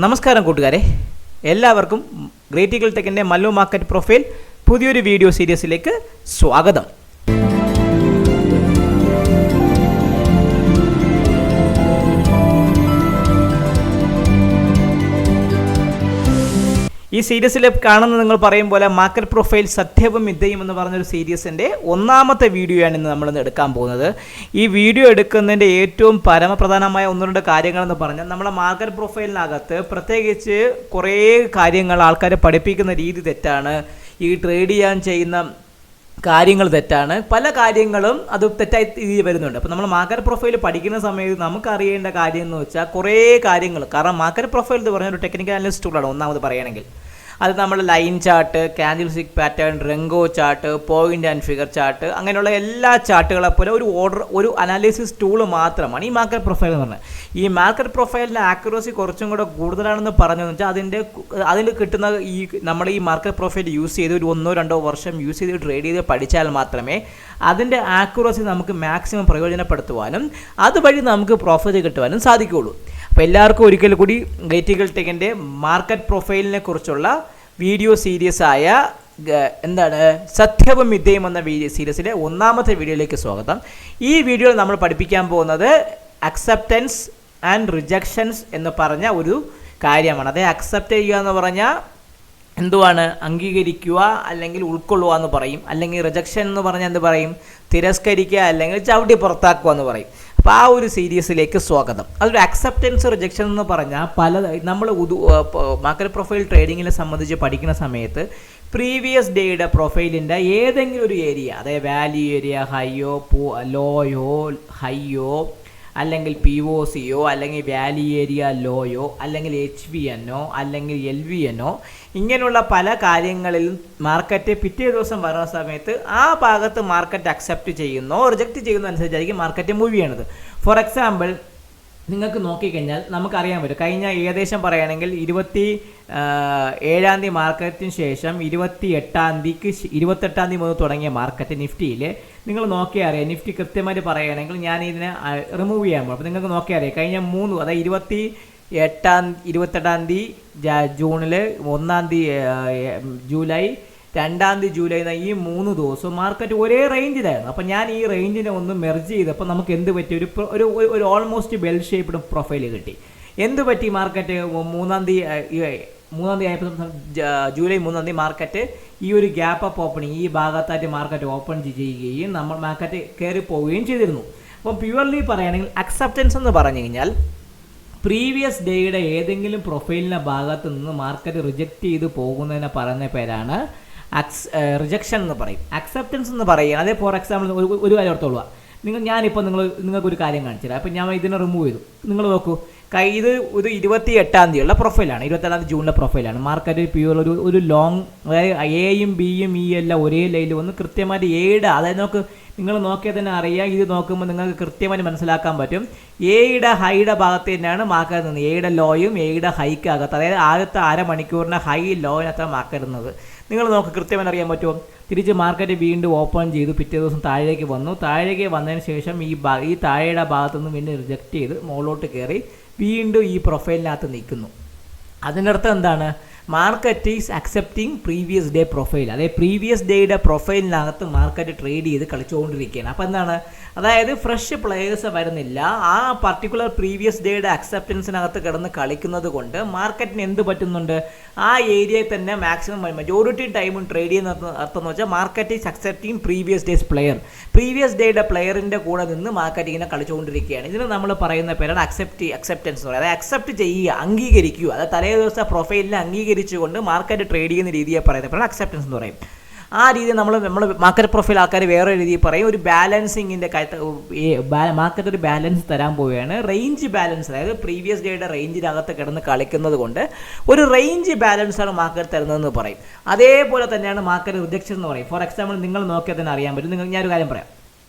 നമസ്കാരം കൂട്ടുകാരെ, എല്ലാവർക്കും ഗ്രേറ്റ് ഈഗിൾ ടെക്കിൻ്റെ മല്ലു മാർക്കറ്റ് പ്രൊഫൈൽ പുതിയൊരു വീഡിയോ സീരീസിലേക്ക് സ്വാഗതം. ഈ സീരീസിൽ കാണുന്നത് നിങ്ങൾ പറയും പോലെ മാർക്കറ്റ് പ്രൊഫൈൽ സത്യവും മിഥ്യയും എന്ന് പറഞ്ഞൊരു സീരീസിൻ്റെ ഒന്നാമത്തെ വീഡിയോയാണ് ഇന്ന് നമ്മളിന്ന് എടുക്കാൻ പോകുന്നത്. ഈ വീഡിയോ എടുക്കുന്നതിൻ്റെ ഏറ്റവും പരമപ്രധാനമായ ഒന്ന് രണ്ട് കാര്യങ്ങളെന്ന് പറഞ്ഞാൽ നമ്മുടെ മാർക്കറ്റ് പ്രൊഫൈലിനകത്ത് പ്രത്യേകിച്ച് കുറേ കാര്യങ്ങൾ ആൾക്കാരെ പഠിപ്പിക്കുന്ന രീതി തെറ്റാണ്. ഈ ട്രേഡ് ചെയ്യാൻ ചെയ്യുന്ന കാര്യങ്ങൾ തെറ്റാണ്. പല കാര്യങ്ങളും അത് തെറ്റായി രീതിയിൽ വരുന്നുണ്ട്. അപ്പോൾ നമ്മൾ മാർക്കറ്റ് പ്രൊഫൈൽ പഠിക്കുന്ന സമയത്ത് നമുക്ക് അറിയേണ്ട കാര്യം എന്ന് വെച്ചാൽ കുറേ കാര്യങ്ങൾ. കാരണം മാർക്കറ്റ് പ്രൊഫൈൽ എന്ന് പറഞ്ഞൊരു ടെക്നിക്കൽ അനലിസ്റ്റ് ടൂളാണ് ഒന്നാമത് പറയുകയാണെങ്കിൽ. അത് നമ്മൾ line chart, candlestick pattern, renko chart, point and figure chart, അങ്ങനെയുള്ള എല്ലാ ചാർട്ടുകളെ പോലെ ഒരു അനാലിസിസ് ടൂൾ മാത്രമാണ് ഈ മാർക്കറ്റ് പ്രൊഫൈൽ എന്ന് പറഞ്ഞത്. ഈ മാർക്കറ്റ് പ്രൊഫൈലിൻ്റെ ആക്യുറസി കുറച്ചും കൂടെ കൂടുതലാണെന്ന് പറഞ്ഞതെന്ന് വെച്ചാൽ അതിൽ കിട്ടുന്ന നമ്മൾ ഈ മാർക്കറ്റ് പ്രൊഫൈൽ യൂസ് ചെയ്ത് ഒരു 1-2 വർഷം യൂസ് ചെയ്ത് ട്രേഡ് ചെയ്ത് പഠിച്ചാൽ മാത്രമേ അതിൻ്റെ ആക്യുറസി നമുക്ക് മാക്സിമം പ്രയോജനപ്പെടുത്തുവാനും അതുവഴി നമുക്ക് പ്രോഫിറ്റ് കിട്ടുവാനും സാധിക്കുകയുള്ളൂ. അപ്പോൾ എല്ലാവർക്കും ഒരിക്കൽ കൂടി ഗ്രേറ്റ് ഈഗിൾ ടെക്കിൻ്റെ മാർക്കറ്റ് പ്രൊഫൈലിനെ കുറിച്ചുള്ള വീഡിയോ സീരീസായ സത്യവും മിഥ്യയും എന്ന സീരീസിലെ ഒന്നാമത്തെ വീഡിയോയിലേക്ക് സ്വാഗതം. ഈ വീഡിയോയിൽ നമ്മൾ പഠിപ്പിക്കാൻ പോകുന്നത് അക്സെപ്റ്റൻസ് ആൻഡ് റിജക്ഷൻസ് എന്ന് പറഞ്ഞ ഒരു കാര്യമാണ്. അതായത് അക്സെപ്റ്റ് ചെയ്യുക എന്ന് പറഞ്ഞാൽ എന്തുവാണ്? അംഗീകരിക്കുക അല്ലെങ്കിൽ ഉൾക്കൊള്ളുക എന്ന് പറയും. അല്ലെങ്കിൽ റിജക്ഷൻ എന്ന് പറഞ്ഞാൽ എന്ത് പറയും? തിരസ്കരിക്കുക അല്ലെങ്കിൽ ചവിട്ടി പുറത്താക്കുക എന്ന് പറയും. അപ്പോൾ ആ ഒരു സീരീസിലേക്ക് സ്വാഗതം. അതൊരു അക്സെപ്റ്റൻസ് റിജക്ഷൻ എന്ന് പറഞ്ഞാൽ നമ്മൾ മാർക്കറ്റ് പ്രൊഫൈൽ ട്രേഡിങ്ങിനെ സംബന്ധിച്ച് പഠിക്കുന്ന സമയത്ത് പ്രീവിയസ് ഡേയുടെ പ്രൊഫൈലിൻ്റെ ഏതെങ്കിലും ഒരു ഏരിയ, അതായത് വാല്യൂ ഏരിയ, ഹൈയോ ലോയോ, ഹൈയോ അല്ലെങ്കിൽ പി ഒ സിയോ അല്ലെങ്കിൽ വാല്യൂ ഏരിയ ലോയോ അല്ലെങ്കിൽ HVNO അല്ലെങ്കിൽ LVNO, ഇങ്ങനെയുള്ള പല കാര്യങ്ങളിലും മാർക്കറ്റ് പിറ്റേ ദിവസം വരുന്ന സമയത്ത് ആ ഭാഗത്ത് മാർക്കറ്റ് അക്സെപ്റ്റ് ചെയ്യുന്നോ റിജക്റ്റ് ചെയ്യുന്നോ അനുസരിച്ചായിരിക്കും മാർക്കറ്റ് മൂവ് ചെയ്യണത്. ഫോർ എക്സാമ്പിൾ, നിങ്ങൾക്ക് നോക്കിക്കഴിഞ്ഞാൽ നമുക്കറിയാൻ പറ്റും. കഴിഞ്ഞ ഏകദേശം പറയുകയാണെങ്കിൽ 27 മാർക്കറ്റിന് ശേഷം 28 മുതൽ തുടങ്ങിയ മാർക്കറ്റ് നിഫ്റ്റിയിൽ നിങ്ങൾ നോക്കിയാൽ അറിയാം. നിഫ്റ്റി കൃത്യമായിട്ട് പറയുകയാണെങ്കിൽ ഞാൻ ഇതിനെ റിമൂവ് ചെയ്യാൻ പോകും. അപ്പോൾ നിങ്ങൾക്ക് നോക്കിയാൽ അറിയാം, കഴിഞ്ഞ 3 അതായത് 28 ജൂണിൽ, 1 ജൂലൈ, 2 ജൂലൈ എന്ന ഈ 3 ദിവസവും മാർക്കറ്റ് ഒരേ റേഞ്ചിലായിരുന്നു. അപ്പോൾ ഞാൻ ഈ റേഞ്ചിനെ ഒന്ന് മെർജ് ചെയ്തപ്പോൾ നമുക്ക് എന്ത് പറ്റി? ഒരു ഓൾമോസ്റ്റ് ബെൽ ഷേപ്ഡ് പ്രൊഫൈൽ കിട്ടി. എന്ത് പറ്റി? മാർക്കറ്റ് 3 ആയപ്പോൾ ജൂലൈ 3 മാർക്കറ്റ് ഈ ഒരു ഗ്യാപ്പ് അപ്പ് ഓപ്പണിങ് ഈ ഭാഗത്തായിട്ട് മാർക്കറ്റ് ഓപ്പൺ ചെയ്യുകയും നമ്മൾ മാർക്കറ്റ് കയറി പോവുകയും ചെയ്തിരുന്നു. അപ്പം പ്യുവർലി പറയുകയാണെങ്കിൽ അക്സെപ്റ്റൻസ് എന്ന് പറഞ്ഞു കഴിഞ്ഞാൽ പ്രീവിയസ് ഡേയുടെ ഏതെങ്കിലും പ്രൊഫൈലിൻ്റെ ഭാഗത്ത് നിന്ന് മാർക്കറ്റ് റിജക്റ്റ് ചെയ്ത് പോകുന്നതിനെ പറയുന്ന പേരാണ് റിജക്ഷൻ എന്ന് പറയും. അക്സെപ്റ്റൻസ് എന്ന് പറയുക, അതേ ഫോർ എക്സാമ്പിൾ ഒരു കാര്യം ഓർത്തോളുക. ഞാനിപ്പോൾ നിങ്ങൾക്കൊരു കാര്യം കാണിച്ചു തരാം. അപ്പം ഞാൻ ഇതിനെ റിമൂവ് ചെയ്തു. നിങ്ങൾ നോക്കൂ, ഇത് 28 ഉള്ള പ്രൊഫൈലാണ്, 28 ജൂണിലെ പ്രൊഫൈലാണ്. മാർക്കറ്റ് പ്യൂർ ഒരു ലോങ്, അതായത് എയും ബിയും ഇ എല്ലാം ഒരേ ലൈനിൽ വന്ന് കൃത്യമായിട്ട് എയുടെ, അതായത് നിങ്ങൾ നോക്കിയാൽ തന്നെ അറിയാം. ഇത് നോക്കുമ്പോൾ നിങ്ങൾക്ക് കൃത്യമായിട്ട് മനസ്സിലാക്കാൻ പറ്റും. എയുടെ ഹൈയുടെ ഭാഗത്ത് തന്നെയാണ് മാർക്കറ്റ് നിന്നത്. എയുടെ ലോയും എയുടെ ഹൈക്ക് അകത്ത്, അതായത് ആദ്യത്തെ അരമണിക്കൂറിൻ്റെ ഹൈ ലോയിനകത്താണ് മാർക്കറ്റ് ഇരുന്നത്. നിങ്ങൾ നോക്ക്, കൃത്യമായിട്ട് അറിയാൻ പറ്റുമോ? തിരിച്ച് മാർക്കറ്റ് വീണ്ടും ഓപ്പൺ ചെയ്തു, പിറ്റേ ദിവസം താഴേക്ക് വന്നു. താഴേക്ക് വന്നതിന് ശേഷം ഈ താഴെയുടെ ഭാഗത്തുനിന്ന് വീണ്ടും റിജക്റ്റ് ചെയ്ത് മുകളിലോട്ട് കയറി വീണ്ടും ഈ പ്രൊഫൈലിനകത്ത് നിൽക്കുന്നു. അതിനർത്ഥം എന്താണ്? Market is accepting previous day profile. അതായത് പ്രീവിയസ് ഡേയുടെ പ്രൊഫൈലിനകത്ത് മാർക്കറ്റ് ട്രേഡ് ചെയ്ത് കളിച്ചുകൊണ്ടിരിക്കുകയാണ്. അപ്പോൾ എന്താണ്? അതായത് ഫ്രഷ് പ്ലെയേഴ്സ് വരുന്നില്ല. ആ പർട്ടിക്കുലർ പ്രീവിയസ് ഡേയുടെ അക്സെപ്റ്റൻസിനകത്ത് കിടന്ന് കളിക്കുന്നത് കൊണ്ട് മാർക്കറ്റിന് എന്ത് പറ്റുന്നുണ്ട്? ആ ഏരിയയിൽ തന്നെ മാക്സിമം മെജോറിറ്റി ടൈമും ട്രേഡ് ചെയ്യുന്ന അർത്ഥം എന്ന് വെച്ചാൽ market is accepting previous days player. Previous ഡേയുടെ പ്ലെയറിൻ്റെ കൂടെ നിന്ന് മാർക്കറ്റ് ഇങ്ങനെ കളിച്ചുകൊണ്ടിരിക്കുകയാണ്. ഇതിന് നമ്മൾ പറയുന്ന പേരാണ് അക്സെപ്റ്റൻസ് എന്ന് പറയുന്നത്. അതായത് അക്സെപ്റ്റ് ചെയ്യുക, അംഗീകരിക്കുക. അതായത് തലേ ദിവസം പ്രൊഫൈലിനെ അംഗീകരിച്ചുകൊണ്ട് മാർക്കറ്റ് ട്രേഡ് ചെയ്യുന്ന രീതിയെ പറയുന്നത് പേരാണ് അക്സെപ്റ്റൻസ് എന്ന് പറയും. ആ രീതി നമ്മൾ മാർക്കറ്റ് പ്രൊഫൈൽ ആൾക്കാർ വേറെ രീതിയിൽ പറയും. ഒരു ബാലൻസിങ്ങിൻ്റെ മാർക്കറ്റ് ഒരു ബാലൻസ് തരാൻ പോവുകയാണ്. റേഞ്ച് ബാലൻസ്, അതായത് പ്രീവിയസ് ഡേയുടെ റേഞ്ചിനകത്ത് കിടന്ന് കളിക്കുന്നത് കൊണ്ട് ഒരു റേഞ്ച് ബാലൻസാണ് മാർക്കറ്റ് തരുന്നതെന്ന് പറയും. അതേപോലെ തന്നെയാണ് മാർക്കറ്റ് റിജക്ഷൻ എന്ന് പറയും. ഫോർ എക്സാമ്പിൾ, നിങ്ങൾ നോക്കിയാൽ തന്നെ അറിയാൻ പറ്റും. ഞാനൊരു കാര്യം പറയാം,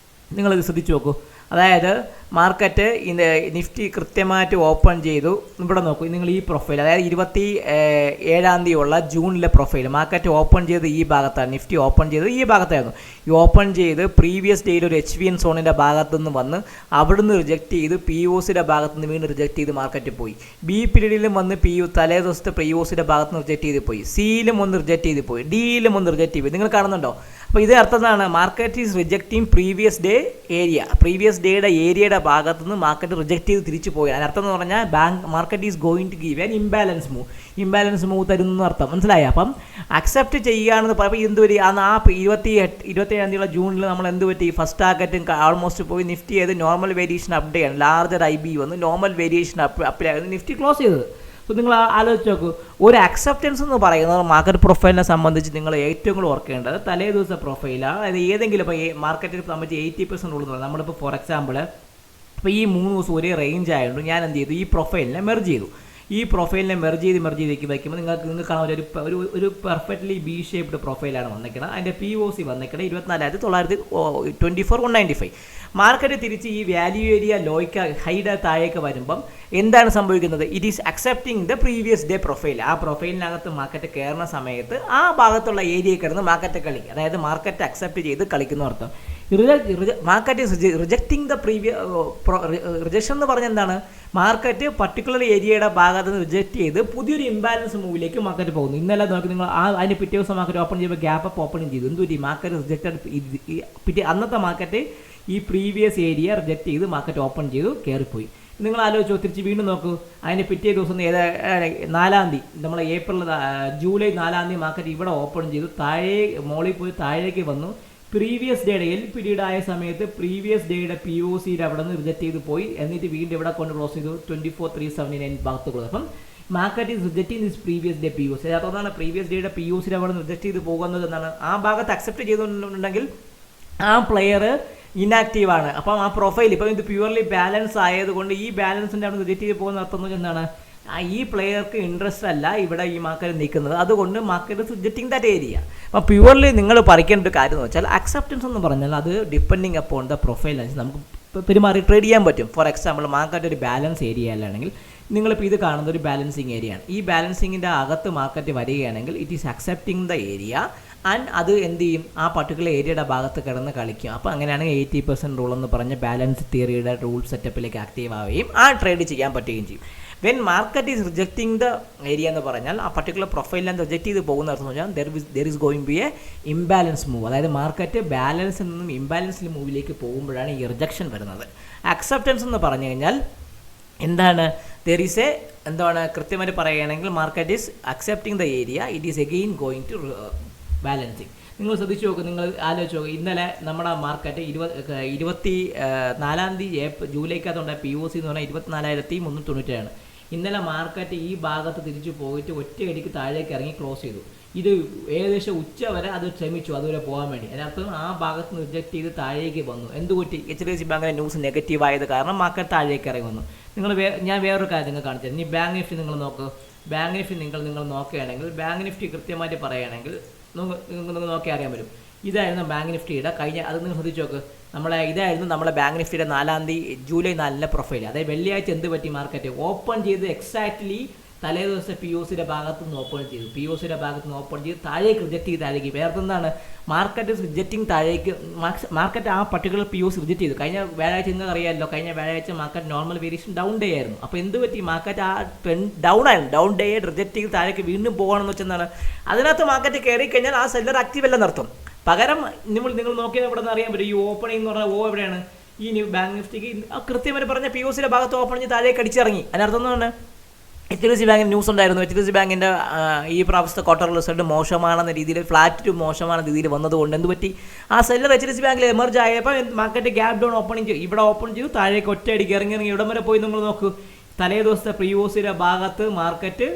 നിങ്ങളിത് ശ്രദ്ധിച്ച് നോക്കൂ. അതായത് മാർക്കറ്റ് നിഫ്റ്റി കൃത്യമായിട്ട് ഓപ്പൺ ചെയ്തു. ഇവിടെ നോക്കൂ, നിങ്ങൾ ഈ പ്രൊഫൈൽ, അതായത് 27-ാം തീയതിയുള്ള ജൂണിലെ പ്രൊഫൈൽ മാർക്കറ്റ് ഓപ്പൺ ചെയ്ത് ഈ ഭാഗത്താണ്. നിഫ്റ്റി ഓപ്പൺ ചെയ്ത് ഈ ഭാഗത്തായിരുന്നു. ഈ ഓപ്പൺ ചെയ്ത് പ്രീവിയസ് ഡേയിൽ ഒരു HVN സോണിൻ്റെ ഭാഗത്തു നിന്ന് വന്ന് അവിടുന്ന് റിജക്റ്റ് ചെയ്ത് POCയുടെ ഭാഗത്തു നിന്ന് വീണ്ടും റിജക്റ്റ് ചെയ്ത് മാർക്കറ്റ് പോയി. ബി പീരീഡിലും വന്ന് തലേ ദിവസത്തെ POCയുടെ ഭാഗത്ത് നിന്ന് റിജക്റ്റ് ചെയ്ത് പോയി. സിയിലും ഒന്ന് റിജക്റ്റ് ചെയ്ത് പോയി. ഡിയിലും ഒന്ന് റിജക്റ്റ് ചെയ്ത് പോയി. നിങ്ങൾ കാണുന്നുണ്ടോ? അപ്പോൾ ഇത് അർത്ഥം എന്താണ്? Market is rejecting previous day area. Previous ഡേയുടെ ഏരിയയുടെ ഭാഗത്തു നിന്ന് മാർക്കറ്റ് റിജക്റ്റ് ചെയ്ത് തിരിച്ചു പോയി. അതിനർത്ഥം എന്ന് പറഞ്ഞാൽ market is going to give an imbalance move തരുന്നു അർത്ഥം. മനസ്സിലായി? അപ്പം അക്സെപ്റ്റ് ചെയ്യുകയാണെന്ന് പറയുമ്പോൾ എന്ത് പറ്റി? ആ 27-ാം തീയതിയുള്ള ജൂണിൽ നമ്മൾ എന്ത് പറ്റി? ഫസ്റ്റ് ടാർഗറ്റും ആൾമോസ്റ്റ് പോയി. നിഫ്റ്റി ചെയ്ത് നോർമൽ വേരിയേഷൻ അപ്പ് ഡേ ആണ്. ലാർജർ IB വന്ന് നോർമൽ വേരിയേഷൻ അപ്പിലായിരുന്നു നിഫ്റ്റി ക്ലോസ് ചെയ്തത്. അപ്പോൾ നിങ്ങൾ ആലോചിച്ച് നോക്കൂ, ഒരു അക്സെപ്റ്റൻസ് എന്ന് പറയുന്നത് മാർക്കറ്റ് പ്രൊഫൈലിനെ സംബന്ധിച്ച് നിങ്ങൾ ഏറ്റവും കൂടുതൽ ഓർക്കേണ്ടത് തലേ ദിവസ പ്രൊഫൈലാണ്. അതായത് ഏതെങ്കിലും ഇപ്പോൾ മാർക്കറ്റിൽ സംബന്ധിച്ച് 80% ഉള്ളത്. നമ്മളിപ്പോൾ ഫോർ എക്സാമ്പിൾ ഇപ്പോൾ ഈ 3 ദിവസം ഒരേ റേഞ്ച് ആയതുകൊണ്ട് ഞാൻ എന്ത് ചെയ്തു? ഈ പ്രൊഫൈലിനെ മെർജ് ചെയ്തു. ഈ പ്രൊഫൈലിനെ മെർജ് ചെയ്ത് വയ്ക്കുമ്പോൾ നിങ്ങൾക്ക് കാണാൻ ഒരു പെർഫെക്റ്റ്ലി ബി ഷേപ്ഡ് പ്രൊഫൈലാണ് വന്നിരിക്കുന്നത്. അതിൻ്റെ POC വന്നിരിക്കുന്നത് 24,924,195. മാർക്കറ്റ് തിരിച്ച് ഈ വാല്യൂ ഏരിയ ലോയ്ക്ക് ഹൈഡ് താഴേക്ക് വരുമ്പം എന്താണ് സംഭവിക്കുന്നത്? It is accepting the previous day profile. ആ പ്രൊഫൈലിനകത്ത് മാർക്കറ്റ് കയറുന്ന സമയത്ത് ആ ഭാഗത്തുള്ള ഏരിയ കിടന്ന് മാർക്കറ്റ് കളിക്കും. അതായത് മാർക്കറ്റ് അക്സെപ്റ്റ് ചെയ്ത് കളിക്കുന്ന അർത്ഥം. Market is rejecting the rejection എന്ന് പറഞ്ഞാൽ എന്താണ്? മാർക്കറ്റ് പർട്ടിക്കുലർ ഏരിയയുടെ ഭാഗത്ത് നിന്ന് റിജക്റ്റ് ചെയ്ത് പുതിയൊരു ഇംബാലൻസ് മൂവിലേക്ക് മാർക്കറ്റ് പോകുന്നു. ഇന്നലെ നോക്കി നിങ്ങൾ അതിന് പിറ്റേ ദിവസം മാർക്കറ്റ് ഓപ്പൺ ചെയ്യുമ്പോൾ ഗ്യാപ്പ് അപ്പ് ഓപ്പണിങ് ചെയ്തു. എന്തുപറ്റി? Market rejected. അന്നത്തെ മാർക്കറ്റ് ഈ പ്രീവിയസ് ഏരിയ റിജക്റ്റ് ചെയ്ത് മാർക്കറ്റ് ഓപ്പൺ ചെയ്തു കയറിപ്പോയി. നിങ്ങൾ ആലോചിച്ചോ, തിരിച്ച് വീണ്ടും നോക്കൂ. അതിന് പിറ്റേ ദിവസം 4-ാം തീയതി നമ്മൾ ജൂലൈ 4-ാം തീയതി മാർക്കറ്റ് ഇവിടെ ഓപ്പൺ ചെയ്തു. മോളിൽ പോയി താഴേക്ക് വന്നു. പ്രീവിയസ് ഡേയുടെ പീരീഡ് ആയ സമയത്ത് പ്രീവിയസ് ഡേയുടെ POCയുടെ അവിടെ നിന്ന് റിജക്റ്റ് ചെയ്ത് പോയി. എന്നിട്ട് വീണ്ടും ഇവിടെ കൊണ്ട് ക്ലോസ് ചെയ്തു 24,379 ഭാഗത്തുള്ളത്. അപ്പം market is rejecting this previous day POC. അതുകൊണ്ടാണ് പ്രീവിയസ് ഡേയുടെ POCയുടെ അവിടെ നിന്ന് റിജക്റ്റ് ചെയ്ത് പോകുന്നത്. എന്നാണ് ആ ഭാഗത്ത് അക്സെപ്റ്റ് ചെയ്തിട്ടുണ്ടെങ്കിൽ ആ പ്ലെയർ ഇനാക്റ്റീവാണ്. അപ്പം ആ പ്രൊഫൈൽ ഇപ്പം ഇത് പ്യുവർലി ബാലൻസ് ആയതുകൊണ്ട് ഈ ബാലൻസിൻ്റെ അവിടെ റിജക്റ്റ് ചെയ്ത് പോകുന്ന അർത്ഥം എന്ന് എന്താണ്? ഈ പ്ലെയർക്ക് ഇൻട്രസ്റ്റ് അല്ല ഇവിടെ ഈ മാർക്കറ്റ് നിൽക്കുന്നത്. അതുകൊണ്ട് മാർക്കറ്റ് റിജക്റ്റിംഗ് ദാറ്റ് ഏരിയ. അപ്പോൾ പ്യുവർലി നിങ്ങൾ പഠിക്കേണ്ട ഒരു കാര്യം എന്ന് വെച്ചാൽ അക്സെപ്റ്റൻസ് എന്ന് പറഞ്ഞാൽ അത് ഡിപ്പെൻഡിങ് അപ്പോൺ ദ പ്രൊഫൈൽ അനുസരിച്ച് നമുക്ക് പെരുമാറി ട്രേഡ് ചെയ്യാൻ പറ്റും. ഫോർ എക്സാമ്പിൾ മാർക്കറ്റ് ഒരു ബാലൻസ് ഏരിയ അല്ലാണെങ്കിൽ നിങ്ങളിപ്പോൾ ഇത് കാണുന്ന ഒരു ബാലൻസിങ് ഏരിയയാണ്. ഈ ബാലൻസിങ്ങിൻ്റെ അകത്ത് മാർക്കറ്റ് വരികയാണെങ്കിൽ it is accepting the area and അത് എന്ത് ചെയ്യും? ആ പർട്ടിക്കുലർ ഏരിയയുടെ ഭാഗത്ത് കിടന്ന് കളിക്കും. അപ്പോൾ അങ്ങനെയാണെങ്കിൽ 80% റൂൾ എന്ന് പറഞ്ഞ ബാലൻസ് തിയറിയുടെ റൂൾ സെറ്റപ്പിലേക്ക് ആക്റ്റീവ് ആവുകയും ആ ട്രേഡ് ചെയ്യാൻ പറ്റുകയും ചെയ്യും. When market is rejecting the area എന്ന് പറഞ്ഞാൽ ആ പർട്ടിക്കുലർ പ്രൊഫൈലിനെ റിജക്റ്റ് ചെയ്ത് പോകുന്ന അർത്ഥം എന്ന് പറഞ്ഞാൽ there is going B A imbalance move. അതായത് മാർക്കറ്റ് ബാലൻസിൽ നിന്നും ഇംബാലൻസിൽ മൂവിലേക്ക് പോകുമ്പോഴാണ് ഈ റിജക്ഷൻ വരുന്നത്. അക്സെപ്റ്റൻസ് എന്ന് പറഞ്ഞു കഴിഞ്ഞാൽ എന്താണ്? ദർ ഈസ് എന്താണ് കൃത്യമായിട്ട് പറയുകയാണെങ്കിൽ market is accepting the area, it is again going to balancing. നിങ്ങൾ ശ്രദ്ധിച്ചു നോക്കുക, നിങ്ങൾ ആലോചിച്ച് നോക്കുക. ഇന്നലെ നമ്മുടെ മാർക്കറ്റ് 24-ാം തീയതി ജൂലൈക്കകത്തുണ്ടായ POC എന്ന് പറഞ്ഞാൽ 24,397. ഇന്നലെ മാർക്കറ്റ് ഈ ഭാഗത്ത് തിരിച്ചു പോയിട്ട് ഒറ്റയടിക്ക് താഴേക്ക് ഇറങ്ങി ക്ലോസ് ചെയ്തു. ഇത് ഏകദേശം ഉച്ച വരെ അത് ശ്രമിച്ചു അതുവരെ പോകാൻ വേണ്ടി. അതിനർത്ഥം ആ ഭാഗത്ത് നിന്ന് റിജക്റ്റ് ചെയ്ത് താഴേക്ക് വന്നു. എന്തുപറ്റി? HDFC ബാങ്കിൻ്റെ ന്യൂസ് നെഗറ്റീവ് ആയത് കാരണം മാർക്കറ്റ് താഴേക്ക് ഇറങ്ങി വന്നു. ഞാൻ വേറൊരു കാര്യം നിങ്ങൾ കാണിച്ചത്. ഇനി ബാങ്ക് നിഫ്റ്റി നിങ്ങൾ നോക്കുക. ബാങ്ക് നിഫ്റ്റി നിങ്ങൾ നോക്കുകയാണെങ്കിൽ ബാങ്ക് നിഫ്റ്റി കൃത്യമായിട്ട് പറയുകയാണെങ്കിൽ നിങ്ങൾക്ക് നോക്കി അറിയാൻ പറ്റും. ഇതായിരുന്നു ബാങ്ക് നിഫ്റ്റിയുടെ കഴിഞ്ഞ, അത് നിങ്ങൾ ശ്രദ്ധിച്ച് നോക്ക്. ഇതായിരുന്നു നമ്മളെ ബാങ്ക് നിഫ്റ്റിയുടെ 4-ാം തീയതി ജൂലൈ 4-ലെ പ്രൊഫൈൽ. അതായത് വെള്ളിയാഴ്ച എന്ത് പറ്റി? മാർക്കറ്റ് ഓപ്പൺ ചെയ്ത് എക്സാക്ട്ലി തലേ ദിവസം POCയുടെ ഭാഗത്ത് നിന്ന് ഓപ്പൺ ചെയ്തു. POCയുടെ ഭാഗത്ത് നിന്ന് ഓപ്പൺ ചെയ്ത് താഴേക്ക് റിജക്റ്റ് ചെയ്ത് താഴേക്ക്. വേറെ എന്താണ്? മാർക്കറ്റ് റിജക്റ്റിംഗ് താഴേക്ക്. മാർക്കറ്റ് ആ പർട്ടിക്കുലർ POC റിജക്റ്റ് ചെയ്തു. കഴിഞ്ഞ വ്യാഴാഴ്ച നിങ്ങൾക്ക് അറിയാമല്ലോ, കഴിഞ്ഞ വ്യാഴാഴ്ച market normal variation down day ആയിരുന്നു. അപ്പോൾ എന്ത് പറ്റി? മാർക്കറ്റ് ആ ഡൗൺ ആയിരുന്നു. ഡൗൺ ഡേ റിജക്റ്റ് ചെയ്ത് താഴേക്ക് വീണ്ടും പോകണമെന്ന് വെച്ചെന്താണ്? അതിനകത്ത് മാർക്കറ്റ് കയറി കഴിഞ്ഞാൽ ആ സെല്ലർ ആക്റ്റീവ് അല്ലെന്ന് അർത്ഥം. പകരം നിങ്ങൾ നോക്കിയാൽ ഇവിടെ നിന്ന് അറിയാൻ പറ്റും. ഈ ഓപ്പണിംഗ് എന്ന് പറഞ്ഞാൽ എവിടെയാണ്? ഈ ബാങ്ക് നിഫ്റ്റിക്ക് കൃത്യമായിട്ട് പറഞ്ഞ POCയുടെ ഭാഗത്ത് ഓപ്പൺ ചെയ്ത് താഴേക്ക് അടിച്ചിറങ്ങി. അതിനർത്ഥം എന്ന് പറഞ്ഞാൽ HDFC ബാങ്കിൻ്റെ ന്യൂസ് ഉണ്ടായിരുന്നു. HDFC ബാങ്കിൻ്റെ ഈ പ്രാവശ്യത്തെ ക്വാർട്ടർ റിസൾട്ട് മോശമാണെന്ന രീതിയിൽ, ഫ്ലാറ്റ് ടു മോശമാണെന്ന രീതിയിൽ വന്നതുകൊണ്ട് എന്ത് പറ്റി? ആ സെല്ലർ HDFC ബാങ്കിൽ എമർജ് ആയപ്പോൾ മാർക്കറ്റ് ഗ്യാപ്പ് ഡൗൺ ഓപ്പണിംഗ് ചെയ്തു. ഇവിടെ ഓപ്പൺ ചെയ്തു, താഴേക്ക് ഒറ്റയടിക്ക് ഇറങ്ങി ഇവിടം വരെ പോയി. നിങ്ങൾ നോക്കൂ, തലേ ദിവസത്തെ POCയുടെ ഭാഗത്ത് മാർക്കറ്റ്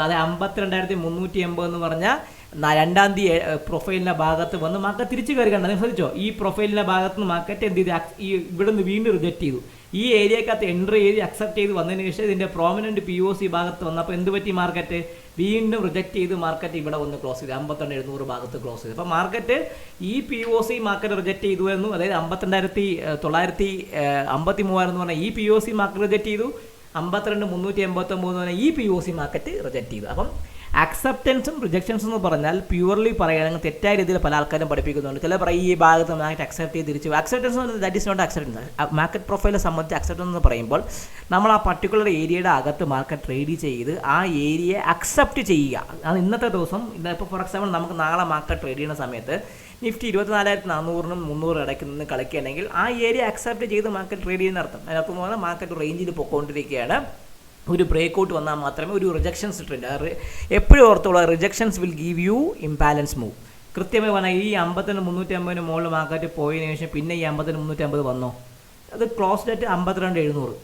അത് 52,380 എന്ന് പറഞ്ഞാൽ 2-ാം തീയതി പ്രൊഫൈലിൻ്റെ ഭാഗത്ത് വന്ന് മാർക്കറ്റ് തിരിച്ച് കയറി കണ്ട. നിങ്ങൾ ശ്രദ്ധിച്ചോ? ഈ പ്രൊഫൈലിൻ്റെ ഭാഗത്ത് നിന്ന് മാർക്കറ്റ് എന്ത് ചെയ്തു? ഈ ഇവിടെ നിന്ന് വീണ്ടും റിജക്റ്റ് ചെയ്തു. ഈ ഏരിയക്കകത്ത് എൻട്രി ചെയ്ത് അക്സെപ്റ്റ് ചെയ്ത് വന്നതിന് ശേഷം ഇതിൻ്റെ പ്രോമിനൻറ്റ് POC ഭാഗത്ത് വന്നപ്പോൾ എന്ത് പറ്റി? മാർക്കറ്റ് വീണ്ടും റിജക്റ്റ് ചെയ്ത് മാർക്കറ്റ് ഇവിടെ ഒന്ന് ക്ലോസ് ചെയ്തു, 52,700 ഭാഗത്ത് ക്ലോസ് ചെയ്തു. അപ്പോൾ മാർക്കറ്റ് ഈ POC മാർക്കറ്റ് റിജക്റ്റ് ചെയ്തു എന്നും, അതായത് 52,953 എന്ന് പറഞ്ഞാൽ ഈ POC മാർക്കറ്റ് റിജക്റ്റ് ചെയ്തു, 52,389 എന്ന് പറഞ്ഞാൽ ഈ POC മാർക്കറ്റ് റിജക്റ്റ് ചെയ്തു. അപ്പം അക്സെപ്റ്റൻസും റിജക്ഷൻസും എന്ന് പറഞ്ഞാൽ പ്യൂർലി പറയുകയാണെങ്കിൽ തെറ്റായ രീതിയിൽ പല ആൾക്കാരും പഠിപ്പിക്കുന്നുണ്ട്. ചില പറയും ഈ ഭാഗത്ത് മാർക്കറ്റ് അക്സെപ്റ്റ് ചെയ്ത് തിരിച്ചു. Acceptance that is not acceptance. Market പ്രൊഫൈലെ സംബന്ധിച്ച് അക്സെപ്റ്റൻസ് എന്ന് പറയുമ്പോൾ നമ്മൾ ആ പർട്ടിക്കുലർ ഏരിയയുടെ അകത്ത് മാർക്കറ്റ് ട്രേഡ് ചെയ്ത് ആ ഏരിയയെ അക്സെപ്റ്റ് ചെയ്യുക. അത് ഇന്നത്തെ ദിവസം ഇപ്പോൾ ഫോർ എക്സാമ്പിൾ നമുക്ക് നാളെ മാർക്കറ്റ് ട്രേഡ് ചെയ്യുന്ന സമയത്ത് നിഫ്റ്റി 24,400-നും 300 ഇടയ്ക്ക് നിന്ന് കളിക്കുകയാണെങ്കിൽ ആ ഏരിയ അക്സെപ്റ്റ് ചെയ്ത് മാർക്കറ്റ് ട്രേഡ് ചെയ്യുന്ന അർത്ഥം. അതിനർത്ഥം എന്ന് പറഞ്ഞാൽ മാർക്കറ്റ് റേഞ്ചിൽ പൊയ്ക്കൊണ്ടിരിക്കുകയാണ്. ഒരു ബ്രേക്ക് ഔട്ട് വന്നാൽ മാത്രമേ ഒരു റിജക്ഷൻസ് ട്രെൻഡ്. എപ്പോഴും ഓർത്തോളൂ, rejections will give you imbalance move. കൃത്യമായി പറഞ്ഞാൽ ഈ 50,350 മുകളിൽ മാർക്കറ്റ് പോയതിനു ശേഷം പിന്നെ ഈ 50,350 വന്നോ, അത് ക്ലോസ്ഡ് അറ്റ് 52,700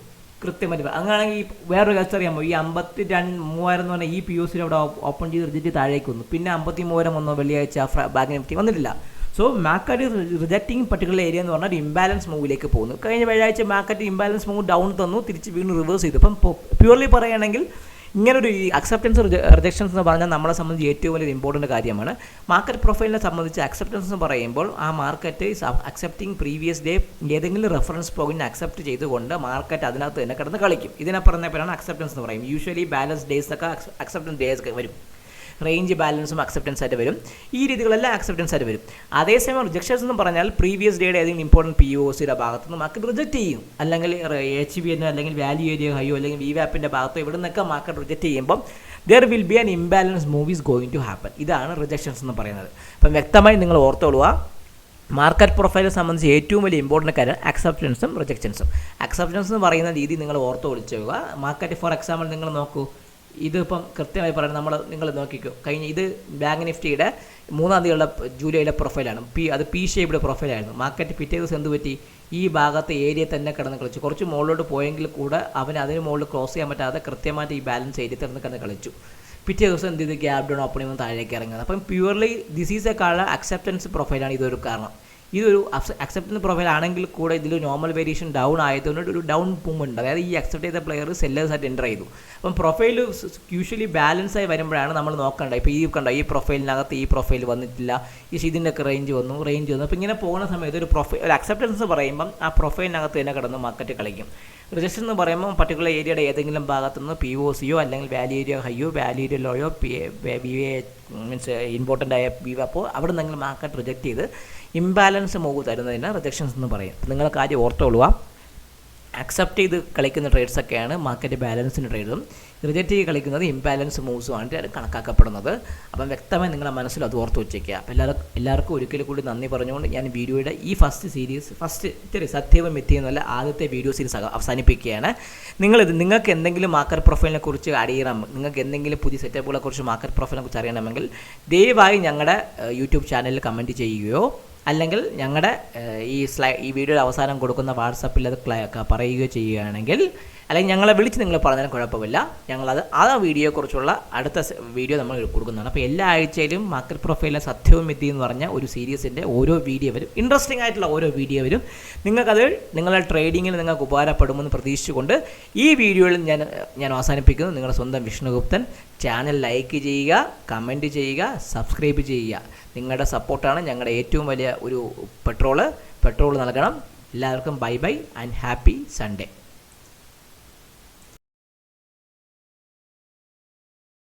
കൃത്യമായിട്ട്. അങ്ങനെയാണെങ്കിൽ ഈ വേറൊരു കാര്യം അറിയാമോ, ഈ 52,300 എന്ന് പറഞ്ഞാൽ ഈ POC അവിടെ ഓപ്പൺ ചെയ്ത് റിജക്റ്റ് താഴേക്ക് വന്നു, പിന്നെ 53,000 വന്നോ വെള്ളിയാഴ്ച ബാങ്ക് നിഫ്റ്റി വന്നിട്ടില്ല. So market rejecting particular area എന്ന് പറഞ്ഞാൽ ഇംബാലൻസ് മൂവിലേക്ക് പോകുന്നു. കഴിഞ്ഞ വെള്ളിയാഴ്ച മാർക്കറ്റ് ഇംബാലൻസ് മൂവ് ഡൗൺ തന്നു, തിരിച്ച് വീണ്ടും റിവേഴ്സ് ചെയ്തു. അപ്പം പ്യൂർലി പറയുകയാണെങ്കിൽ ഇങ്ങനൊരു അക്സെപ്റ്റൻസ് റിജക്ഷൻസ് എന്ന് പറഞ്ഞാൽ നമ്മളെ സംബന്ധിച്ച് ഏറ്റവും വലിയ ഇമ്പോർട്ടൻറ്റ് കാര്യമാണ്. മാർക്കറ്റ് പ്രൊഫൈലിനെ സംബന്ധിച്ച് അക്സെപ്റ്റൻസ് എന്ന് പറയുമ്പോൾ ആ മാർക്കറ്റ് അക്സെപ്റ്റിംഗ് പ്രീവിയസ് ഡേ ഏതെങ്കിലും റെഫറൻസ് പോയിന്റ് അക്സെപ്റ്റ് ചെയ്തുകൊണ്ട് മാർക്കറ്റ് അതിനകത്ത് തന്നെ കിടന്ന് കളിക്കും. ഇതിനെ പറഞ്ഞ പേരാണ് അക്സെപ്റ്റൻസ് എന്ന് പറയും. യൂഷ്വലി ബാലൻസ് ഡേയ്സ് ഒക്കെ അക്സെപ്റ്റൻസ് ഡേയ്സ് ഒക്കെ വരും, റേഞ്ച് ബാലൻസും അക്സെപ്റ്റൻസ് ആയിട്ട് വരും, ഈ രീതികളെല്ലാം അക്സെപ്റ്റൻസ് ആയിട്ട് വരും. അതേസമയം റിജക്ഷൻസ് എന്ന് പറഞ്ഞാൽ പ്രീവിയസ് ഡേയുടെ ഏതെങ്കിലും ഇമ്പോർട്ടൻറ്റ് POCയുടെ ഭാഗത്ത് നിന്ന് മാർക്കറ്റ് റിജക്റ്റ് ചെയ്യും, അല്ലെങ്കിൽ HV അല്ലെങ്കിൽ വാല്യൂ ഏരിയ ഹൈയോ അല്ലെങ്കിൽ VWAPൻ്റെ ഭാഗത്തോ ഇവിടെ നിന്നൊക്കെ മാർക്കറ്റ് റിജക്റ്റ് ചെയ്യുമ്പം there will be an imbalance move is going to happen. ഇതാണ് റിജക്ഷൻസ് എന്ന് പറയുന്നത്. അപ്പം വ്യക്തമായി നിങ്ങൾ ഓർത്തോളുക, മാർക്കറ്റ് പ്രൊഫൈലിനെ സംബന്ധിച്ച് ഏറ്റവും വലിയ ഇമ്പോർട്ടൻറ്റ് കാര്യം അക്സെപ്റ്റൻസും റിജക്ഷൻസും. അക്സെപ്റ്റൻസ് എന്ന് പറയുന്ന രീതി നിങ്ങൾ ഓർത്ത് ഒളിച്ചുക. മാർക്കറ്റ് ഫോർ എക്സാമ്പിൾ നിങ്ങൾ നോക്കൂ, ഇതിപ്പം കൃത്യമായി പറയുന്നത് നിങ്ങൾ നോക്കിക്കോ, കഴിഞ്ഞ ഇത് ബാങ്ക് നിഫ്റ്റിയുടെ 3-ാം തീയതിയുള്ള ജൂലൈയിലെ പ്രൊഫൈലാണ്. അത് P ഷേപ്ഡ് പ്രൊഫൈലായിരുന്നു. മാർക്കറ്റ് പിറ്റേ ദിവസം എന്ത് പറ്റി? ഈ ഭാഗത്ത് ഏരിയ തന്നെ കിടന്ന് കളിച്ചു. കുറച്ച് മുകളിലോട്ട് പോയെങ്കിൽ കൂടെ അവന് അതിന് മുകളിൽ ക്രോസ് ചെയ്യാൻ പറ്റാതെ കൃത്യമായിട്ട് ഈ ബാലൻസ് ഏരിയ തന്നെ കിടന്ന് കളിച്ചു. പിറ്റേ ദിവസം എന്ത് ചെയ്ത് ഗ്യാപ് ഡൗൺ ഓപ്പണിംഗ് വന്ന് താഴേക്ക് ഇറങ്ങുന്നത്. അപ്പം പ്യൂർലി ദിസ് ഈസ് എ കാള അക്സെപ്റ്റൻസ് പ്രൊഫൈലാണ് ഇതൊരു കാരണം. ഇതൊരു അക്സെപ്റ്റൻസ് പ്രൊഫൈൽ ആണെങ്കിൽ കൂടെ ഇതിൽ നോർമൽ വേരിയേഷൻ ഡൗൺ ആയതുകൊണ്ട് ഒരു ഡൗൺ മൂവ്മെൻറ്റ്, അതായത് ഈ അക്സെപ്റ്റ് ചെയ്ത പ്ലെയർ സെല്ലേഴ്സായിട്ട് എൻ്റർ ചെയ്തു. അപ്പം പ്രൊഫൈൽ യൂഷ്വലി ബാലൻസ് ആയി വരുമ്പോഴാണ് നമ്മൾ നോക്കേണ്ടത്. ഇപ്പോൾ ഈ പ്രൊഫൈലിനകത്ത് ഈ പ്രൊഫൈൽ വന്നിട്ടില്ല, ഇതിൻ്റെ ഒക്കെ റേഞ്ച് വന്നു. അപ്പോൾ ഇങ്ങനെ പോകുന്ന സമയത്ത് ഒരു അക്സെപ്റ്റൻസ് പറയുമ്പം ആ പ്രൊഫൈലിനകത്ത് തന്നെ കിടന്ന് മാർക്കറ്റ് കളിക്കും. റിജക്ഷൻ എന്ന് പറയുമ്പോൾ പർട്ടിക്കുലർ ഏരിയയുടെ ഏതെങ്കിലും ഭാഗത്തു നിന്ന് POCയോ അല്ലെങ്കിൽ വാല്യൂ ഏരിയ ഹൈയോ വാല്യൂ ഏരിയ ലോയോ മീൻസ് ഇമ്പോർട്ടൻ്റ് ആയ VWAPO അവിടെ നിന്നെങ്കിലും മാർക്കറ്റ് റിജക്റ്റ് ചെയ്ത് ഇംബാലൻസ് മൂവ് തരുന്നതിന് റിജക്ഷൻസ് എന്ന് പറയും. നിങ്ങൾ കാര്യം ഓർത്തോളുക, അക്സെപ്റ്റ് ചെയ്ത് കളിക്കുന്ന ട്രേഡ്സൊക്കെയാണ് മാർക്കറ്റ് ബാലൻസിൻ്റെ ട്രേഡും, റിജക്റ്റ് ചെയ്ത് കളിക്കുന്നത് ഇംബാലൻസ് മൂവ്സുമാണ് കണക്കാക്കപ്പെടുന്നത്. അപ്പം വ്യക്തമായി നിങ്ങളുടെ മനസ്സിൽ അത് ഓർത്ത് വെച്ചേക്കുക. അപ്പോൾ എല്ലാവർക്കും ഒരിക്കൽ കൂടി നന്ദി പറഞ്ഞുകൊണ്ട് ഞാൻ വീഡിയോയുടെ ഈ ഫസ്റ്റ് സത്യവും മിഥ്യയും എന്നല്ല ആദ്യത്തെ വീഡിയോ സീരീസ് അവസാനിപ്പിക്കുകയാണ്. നിങ്ങൾക്ക് എന്തെങ്കിലും മാർക്കറ്റ് പ്രൊഫൈലിനെ കുറിച്ച് അറിയണം, നിങ്ങൾക്ക് എന്തെങ്കിലും പുതിയ സെറ്റപ്പുകളെ കുറിച്ച് മാർക്കറ്റ് പ്രൊഫൈലിനെ കുറിച്ച് അറിയണമെങ്കിൽ ദയവായി ഞങ്ങളുടെ യൂട്യൂബ് ചാനലിൽ കമൻറ്റ് ചെയ്യുകയോ അല്ലെങ്കിൽ ഞങ്ങളുടെ ഈ വീഡിയോയുടെ അവസാനം കൊടുക്കുന്ന വാട്സപ്പിൽ അത് പറയുകയോ ചെയ്യുകയാണെങ്കിൽ, അല്ലെങ്കിൽ ഞങ്ങളെ വിളിച്ച് നിങ്ങൾ പറഞ്ഞാലും കുഴപ്പമില്ല. ഞങ്ങളത് ആ വീഡിയോയെക്കുറിച്ചുള്ള അടുത്ത വീഡിയോ നമ്മൾ കൊടുക്കുന്നതാണ്. അപ്പോൾ എല്ലാ ആഴ്ചയിലും മാർക്കറ്റ് പ്രൊഫൈലിലെ സത്യവും മിഥ്യയും എന്ന് പറഞ്ഞ ഒരു സീരീസിൻ്റെ ഓരോ വീഡിയോ വരും, ഇൻട്രസ്റ്റിംഗ് ആയിട്ടുള്ള ഓരോ വീഡിയോ വരും. നിങ്ങൾക്കത് നിങ്ങളുടെ ട്രേഡിങ്ങിൽ നിങ്ങൾക്ക് ഉപകാരപ്പെടുമെന്ന് പ്രതീക്ഷിച്ചുകൊണ്ട് ഈ വീഡിയോയിൽ ഞാൻ അവസാനിപ്പിക്കുന്നു. നിങ്ങളുടെ സ്വന്തം വിഷ്ണുഗുപ്തൻ. ചാനൽ ലൈക്ക് ചെയ്യുക, കമൻറ്റ് ചെയ്യുക, സബ്സ്ക്രൈബ് ചെയ്യുക. നിങ്ങളുടെ സപ്പോർട്ടാണ് ഞങ്ങളുടെ ഏറ്റവും വലിയ ഒരു പെട്രോൾ നൽകണം. എല്ലാവർക്കും ബൈ ആൻഡ് ഹാപ്പി സൺഡേ.